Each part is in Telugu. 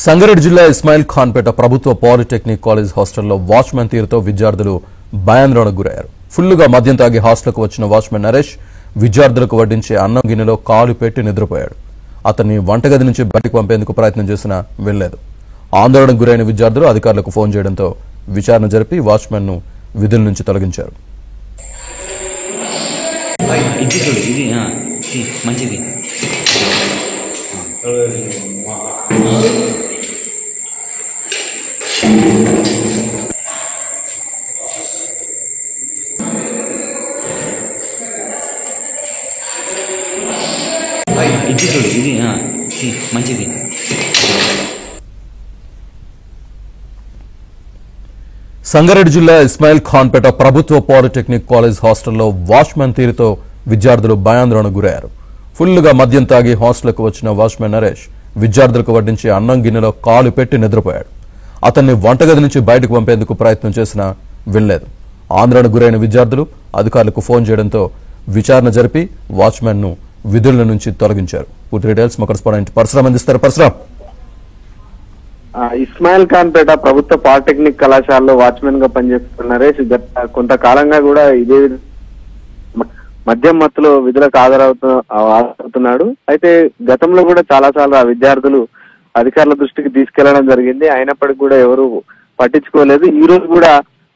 సంగారెడ్డి జిల్లా ఇస్మాయిల్ ఖాన్పేట ప్రభుత్వ పాలిటెక్నిక్ కాలేజ్ హాస్టల్లో వాచ్మెన్ తీరుతో విద్యార్థులు భయాందోళనకు గురయ్యారు. ఫుల్లుగా మద్యం తాగి హాస్టల్కు వచ్చిన వాచ్మెన్ నరేష్ విద్యార్థులకు వడ్డించే అన్నం గిన్నెలో కాలు పెట్టి నిద్రపోయాడు. అతన్ని వంటగది నుంచి బయటకు పంపేందుకు ప్రయత్నం చేసినా వెళ్లేదు. ఆందోళనకు గురైన విద్యార్థులు అధికారులకు ఫోన్ చేయడంతో విచారణ జరిపి వాచ్మెన్ ను విధుల నుంచి తొలగించారు. మంచిది. సంగారెడ్డి జిల్లా ఇస్మాయిల్ ఖాన్పేట ప్రభుత్వ పాలిటెక్నిక్ కాలేజ్ హాస్టల్లో వాచ్మెన్ తీరుతో విద్యార్థులు భయాందోళనకు గురయ్యారు. ఫుల్లుగా మద్యం తాగి హాస్టల్కు వచ్చిన వాచ్మెన్ నరేష్ విద్యార్థులకు వడ్డించే అన్నం గిన్నెలో కాలు పెట్టి నిద్రపోయాడు. అతన్ని వంటగది నుంచి బయటకు పంపేందుకు ప్రయత్నం చేసినా వెళ్లేదు. ఆందోళనకు గురైన విద్యార్థులు అధికారులకు ఫోన్ చేయడంతో విచారణ జరిపి వాచ్మెన్ ను విధుల నుంచి తొలగించారు. పూర్తి డీటెయిల్స్ మా కరెస్పాండెంట్ పరశురామ్ అందిస్తారు. పరశురామ్, ఇస్మాయిల్ ఖాన్పేట ప్రభుత్వ పాలిటెక్నిక్ కళాశాలలో వాచ్మెన్ గా పనిచేస్తున్న నరేష్ కొంతకాలంగా కూడా ఇదే మద్యం మత్తులో విధులకు హాజరవుతున్నాడు. అయితే గతంలో కూడా చాలా సార్లు ఆ విద్యార్థులు అధికారుల దృష్టికి తీసుకెళ్లడం జరిగింది. అయినప్పటికీ కూడా ఎవరు పట్టించుకోలేదు.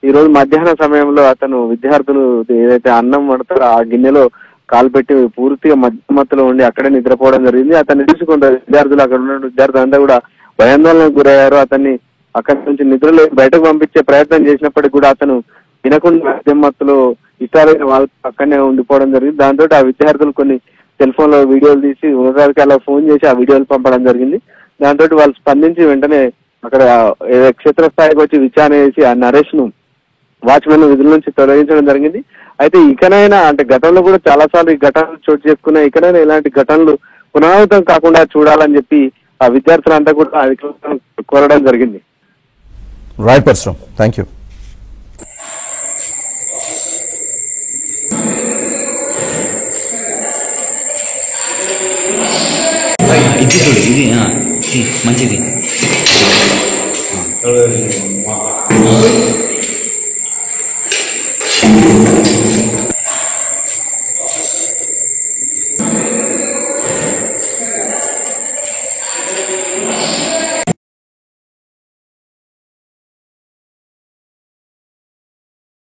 ఈ రోజు మధ్యాహ్నం సమయంలో అతను విద్యార్థులు ఏదైతే అన్నం వండుతారో ఆ గిన్నెలో కాలు పెట్టి పూర్తిగా మద్యం మత్తులో ఉండి అక్కడే నిద్రపోవడం జరిగింది. అతన్ని చూసి కొంత విద్యార్థులు, అక్కడ ఉన్న విద్యార్థులంతా కూడా భయాందోళనకు గురయ్యారు. అతన్ని అక్కడి నుంచి నిద్రలో బయటకు పంపించే ప్రయత్నం చేసినప్పటికీ కూడా అతను వినకుండా మద్యం మత్తులో ఇతరులైన వాళ్ళు అక్కడనే ఉండిపోవడం జరిగింది. దాంతో ఆ విద్యార్థులు కొన్ని సెల్ ఫోన్ లో వీడియోలు తీసి ఉన్నతాధికారులకు ఫోన్ చేసి ఆ వీడియోలు పంపడం జరిగింది. దాంతో వాళ్ళు స్పందించి వెంటనే అక్కడ క్షేత్రస్థాయికి వచ్చి విచారణ చేసి ఆ నరేష్ ను వాచ్మెన్ విధుల నుంచి తొలగించడం జరిగింది. అయితే ఇకనైనా, అంటే గతంలో కూడా చాలా సార్లు ఈ ఘటనలు చోటు చేసుకున్నా, ఇకనైనా ఇలాంటి ఘటనలు పునరావృతం కాకుండా చూడాలని చెప్పి ఆ విద్యార్థులంతా కూడా అధికారులను కోరడం జరిగింది. Right Parashuram, thank you. మంచిది.